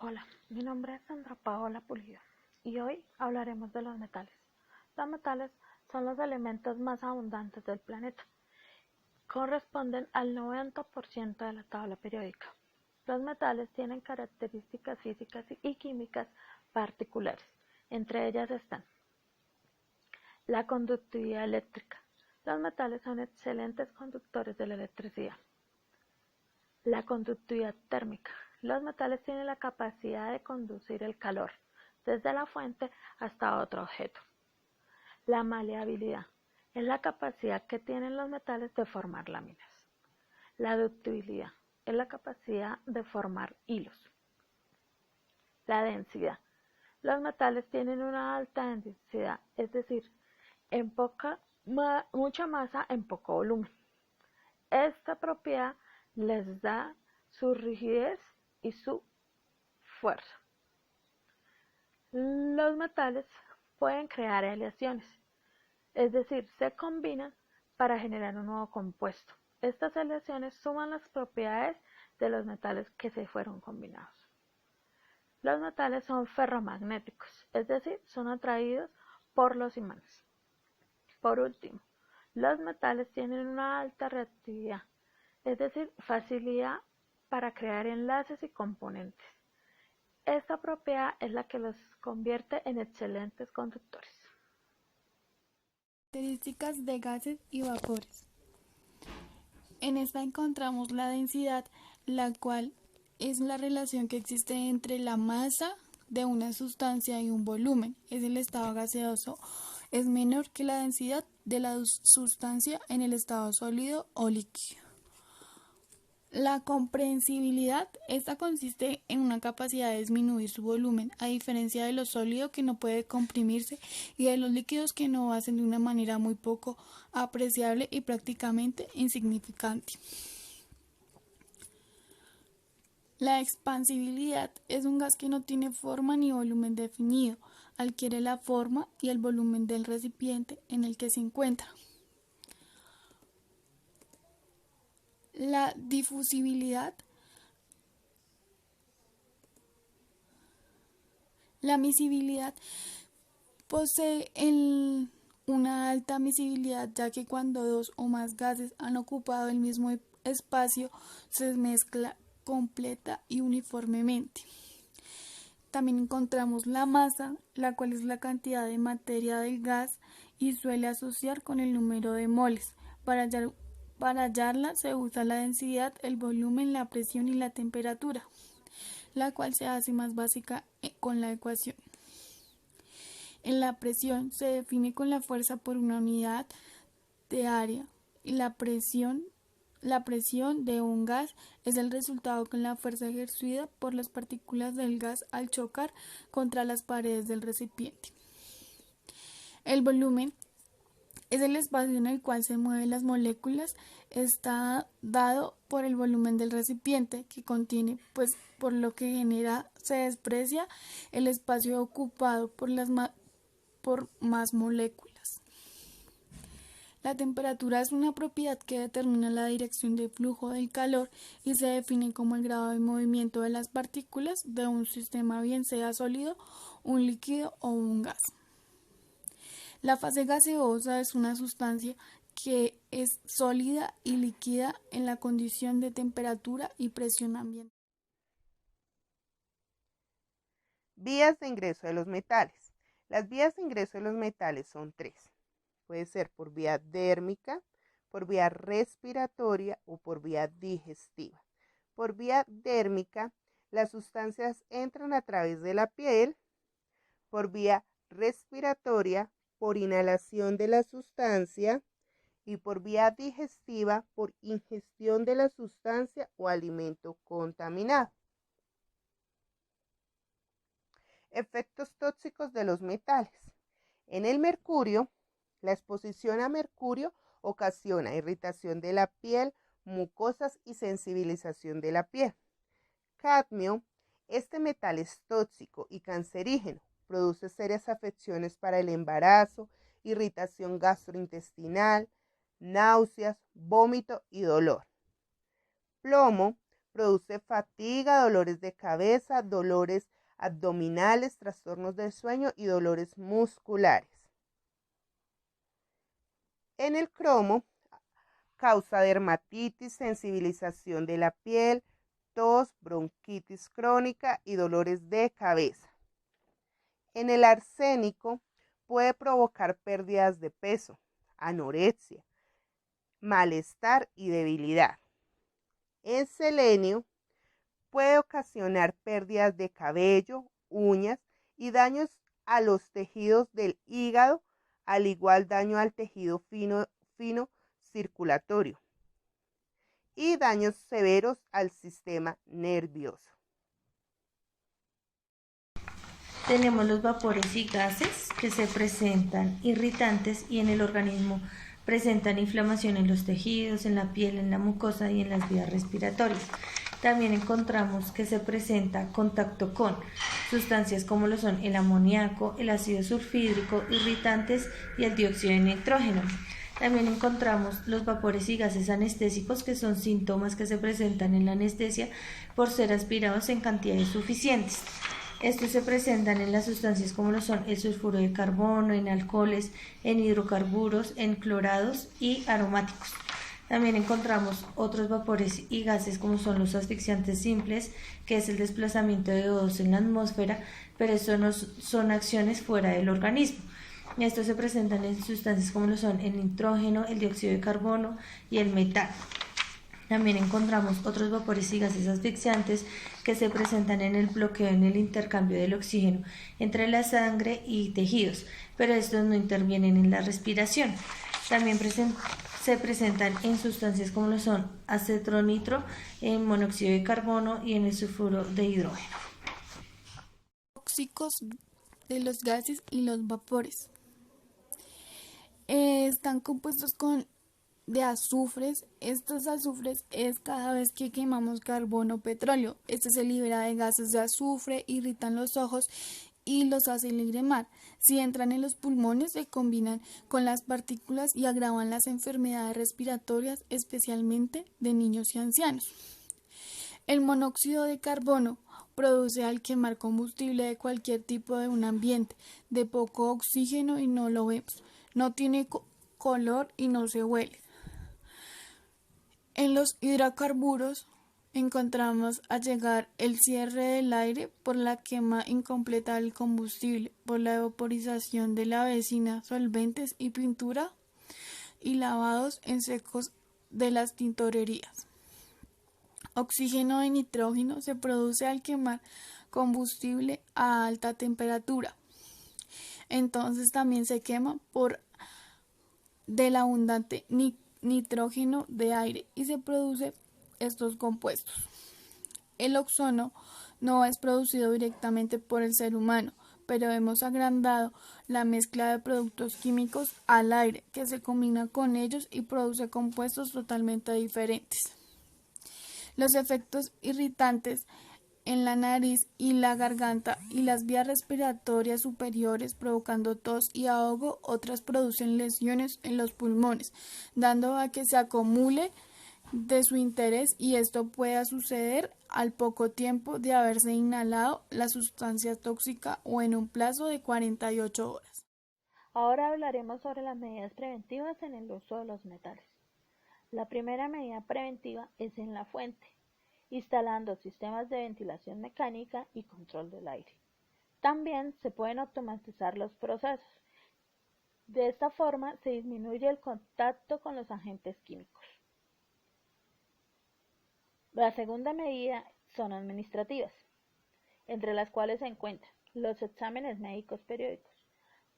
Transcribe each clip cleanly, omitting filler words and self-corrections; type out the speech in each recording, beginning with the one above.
Hola, mi nombre es Sandra Paola Pulido y hoy hablaremos de los metales. Los metales son los elementos más abundantes del planeta. Corresponden al 90% de la tabla periódica. Los metales tienen características físicas y químicas particulares. Entre ellas están la conductividad eléctrica. Los metales son excelentes conductores de la electricidad. La conductividad térmica. Los metales tienen la capacidad de conducir el calor desde la fuente hasta otro objeto. La maleabilidad es la capacidad que tienen los metales de formar láminas. La ductibilidad es la capacidad de formar hilos. La densidad. Los metales tienen una alta densidad, es decir, mucha masa en poco volumen. Esta propiedad les da su rigidez y su fuerza. Los metales pueden crear aleaciones, es decir, se combinan para generar un nuevo compuesto. Estas aleaciones suman las propiedades de los metales que se fueron combinados. Los metales son ferromagnéticos, es decir, son atraídos por los imanes. Por último, los metales tienen una alta reactividad, es decir, facilidad para crear enlaces y componentes. Esta propiedad es la que los convierte en excelentes conductores. Características de gases y vapores. En esta encontramos la densidad, la cual es la relación que existe entre la masa de una sustancia y un volumen. Es el estado gaseoso, es menor que la densidad de la sustancia en el estado sólido o líquido. La comprensibilidad, esta consiste en una capacidad de disminuir su volumen, a diferencia de lo sólido que no puede comprimirse y de los líquidos que no hacen de una manera muy poco apreciable y prácticamente insignificante. La expansibilidad es un gas que no tiene forma ni volumen definido, adquiere la forma y el volumen del recipiente en el que se encuentra. La difusibilidad. La miscibilidad posee una alta miscibilidad, ya que cuando dos o más gases han ocupado el mismo espacio se mezcla completa y uniformemente. También encontramos la masa, la cual es la cantidad de materia del gas y suele asociar con el número de moles. Para hallarla se usa la densidad, el volumen, la presión y la temperatura, la cual se hace más básica con la ecuación. En la presión se define con la fuerza por una unidad de área y la presión de un gas es el resultado con la fuerza ejercida por las partículas del gas al chocar contra las paredes del recipiente. El volumen es el espacio en el cual se mueven las moléculas, está dado por el volumen del recipiente que contiene, pues por lo que genera se desprecia el espacio ocupado por más moléculas. La temperatura es una propiedad que determina la dirección de flujo del calor y se define como el grado de movimiento de las partículas de un sistema, bien sea sólido, un líquido o un gas. La fase gaseosa es una sustancia que es sólida y líquida en la condición de temperatura y presión ambiental. Vías de ingreso de los metales. Las vías de ingreso de los metales son tres. Puede ser por vía dérmica, por vía respiratoria o por vía digestiva. Por vía dérmica, las sustancias entran a través de la piel. Por vía respiratoria, por inhalación de la sustancia, y por vía digestiva, por ingestión de la sustancia o alimento contaminado. Efectos tóxicos de los metales. En el mercurio, la exposición a mercurio ocasiona irritación de la piel, mucosas y sensibilización de la piel. Cadmio, este metal es tóxico y cancerígeno, produce serias afecciones para el embarazo, irritación gastrointestinal, náuseas, vómito y dolor. Plomo Produce fatiga, dolores de cabeza, dolores abdominales, trastornos del sueño y dolores musculares. En el cromo, causa dermatitis, sensibilización de la piel, tos, bronquitis crónica y dolores de cabeza. En el arsénico, puede provocar pérdidas de peso, anorexia, malestar y debilidad. En selenio, puede ocasionar pérdidas de cabello, uñas y daños a los tejidos del hígado, al igual daño al tejido fino circulatorio y daños severos al sistema nervioso. Tenemos los vapores y gases que se presentan irritantes y en el organismo presentan inflamación en los tejidos, en la piel, en la mucosa y en las vías respiratorias. También encontramos que se presenta contacto con sustancias como lo son el amoníaco, el ácido sulfídrico, irritantes y el dióxido de nitrógeno. También encontramos los vapores y gases anestésicos, que son síntomas que se presentan en la anestesia por ser aspirados en cantidades suficientes. Estos se presentan en las sustancias como lo son el sulfuro de carbono, en alcoholes, en hidrocarburos, en clorados y aromáticos. También encontramos otros vapores y gases como son los asfixiantes simples, que es el desplazamiento de O2 en la atmósfera, pero estos no son acciones fuera del organismo. Estos se presentan en sustancias como lo son el nitrógeno, el dióxido de carbono y el metano. También encontramos otros vapores y gases asfixiantes que se presentan en el bloqueo en el intercambio del oxígeno entre la sangre y tejidos, pero estos no intervienen en la respiración. También se presentan en sustancias como lo son acetronitro, en monóxido de carbono y en el sulfuro de hidrógeno. Tóxicos de los gases y los vapores. Están compuestos de azufres. Estos azufres es cada vez que quemamos carbono o petróleo. Este se libera de gases de azufre, irritan los ojos y los hace lagrimar. Si entran en los pulmones, se combinan con las partículas y agravan las enfermedades respiratorias, especialmente de niños y ancianos. El monóxido de carbono produce al quemar combustible de cualquier tipo de un ambiente, de poco oxígeno y no lo vemos. No tiene color y no se huele. En los hidrocarburos encontramos al llegar el cierre del aire por la quema incompleta del combustible, por la vaporización de la benzina, solventes y pintura y lavados en secos de las tintorerías. Oxígeno de nitrógeno se produce al quemar combustible a alta temperatura. Entonces también se quema por del abundante nitrógeno de aire y se produce estos compuestos. El ozono no es producido directamente por el ser humano, pero hemos agrandado la mezcla de productos químicos al aire que se combina con ellos y produce compuestos totalmente diferentes. Los efectos irritantes en la nariz y la garganta y las vías respiratorias superiores provocando tos y ahogo. Otras producen lesiones en los pulmones, dando a que se acumule de su interés y esto pueda suceder al poco tiempo de haberse inhalado la sustancia tóxica o en un plazo de 48 horas. Ahora hablaremos sobre las medidas preventivas en el uso de los metales. La primera medida preventiva es en la fuente, instalando sistemas de ventilación mecánica y control del aire. También se pueden automatizar los procesos. De esta forma se disminuye el contacto con los agentes químicos. La segunda medida son administrativas, entre las cuales se encuentran los exámenes médicos periódicos.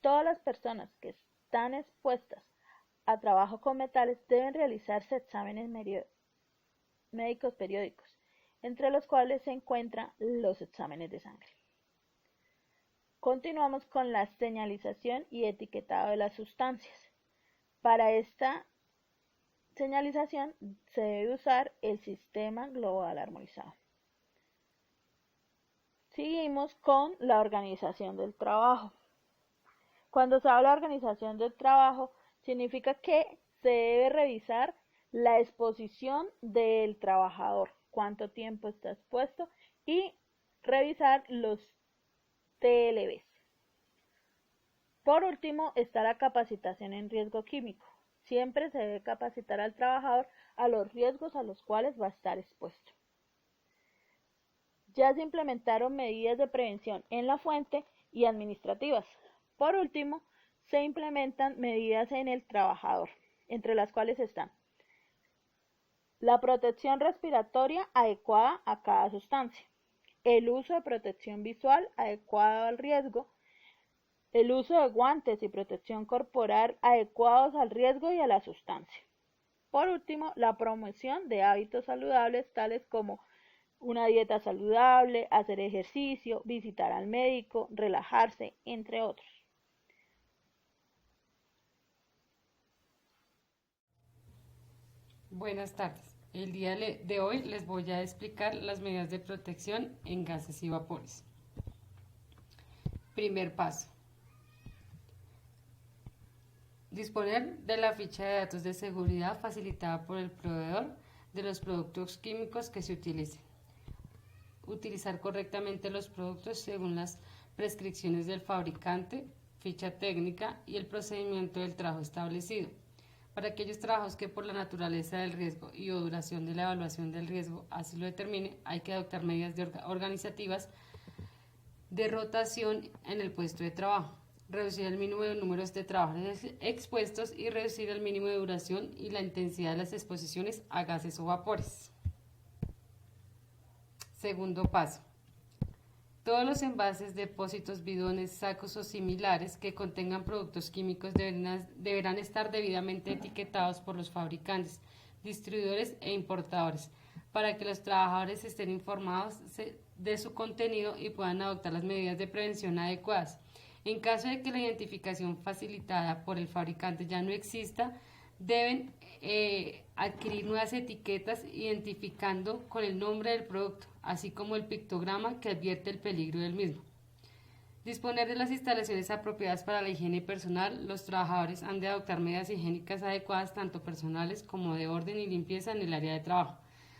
Todas las personas que están expuestas a trabajo con metales deben realizarse exámenes médicos periódicos, entre los cuales se encuentran los exámenes de sangre. Continuamos con la señalización y etiquetado de las sustancias. Para esta señalización se debe usar el sistema global armonizado. Seguimos con la organización del trabajo. Cuando se habla de organización del trabajo, significa que se debe revisar la exposición del trabajador, cuánto tiempo está expuesto y revisar los TLBs. Por último está la capacitación en riesgo químico. Siempre se debe capacitar al trabajador a los riesgos a los cuales va a estar expuesto. Ya se implementaron medidas de prevención en la fuente y administrativas. Por último, se implementan medidas en el trabajador, entre las cuales están la protección respiratoria adecuada a cada sustancia, el uso de protección visual adecuado al riesgo, el uso de guantes y protección corporal adecuados al riesgo y a la sustancia. Por último, la promoción de hábitos saludables tales como una dieta saludable, hacer ejercicio, visitar al médico, relajarse, entre otros. Buenas tardes. El día de hoy les voy a explicar las medidas de protección en gases y vapores. Primer paso. Disponer de la ficha de datos de seguridad facilitada por el proveedor de los productos químicos que se utilicen. Utilizar correctamente los productos según las prescripciones del fabricante, ficha técnica y el procedimiento del trabajo establecido. Para aquellos trabajos que por la naturaleza del riesgo y o duración de la evaluación del riesgo así lo determine, hay que adoptar medidas organizativas de rotación en el puesto de trabajo, reducir el mínimo de números de trabajadores expuestos y reducir el mínimo de duración y la intensidad de las exposiciones a gases o vapores. Segundo paso. Todos los envases, depósitos, bidones, sacos o similares que contengan productos químicos deberán estar debidamente etiquetados por los fabricantes, distribuidores e importadores, para que los trabajadores estén informados de su contenido y puedan adoptar las medidas de prevención adecuadas. En caso de que la identificación facilitada por el fabricante ya no exista, deben adquirir nuevas etiquetas identificando con el nombre del producto, así como el pictograma que advierte el peligro del mismo. Disponer de las instalaciones apropiadas para la higiene personal. Los trabajadores han de adoptar medidas higiénicas adecuadas, tanto personales como de orden y limpieza en el área de trabajo.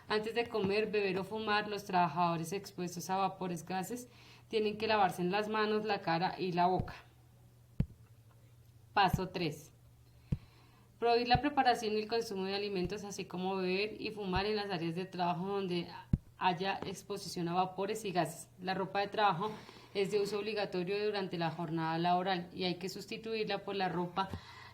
Antes de comer, beber o fumar, los trabajadores expuestos a vapores, gases, tienen que lavarse en las manos, la cara y la boca. Paso 3. Prohibir la preparación y el consumo de alimentos, así como beber y fumar en las áreas de trabajo donde haya exposición a vapores y gases. La ropa de trabajo es de uso obligatorio durante la jornada laboral y hay que sustituirla por la ropa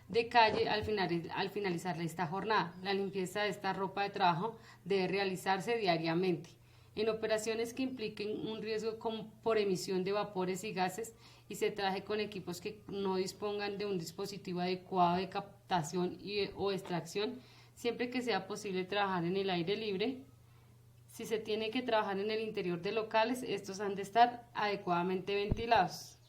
de calle al finalizar esta jornada. La limpieza de esta ropa de trabajo debe realizarse diariamente. En operaciones que impliquen un riesgo por emisión de vapores y gases y se trabaje con equipos que no dispongan de un dispositivo adecuado de captación o extracción, siempre que sea posible trabajar en el aire libre. Si se tiene que trabajar en el interior de locales, estos han de estar adecuadamente ventilados.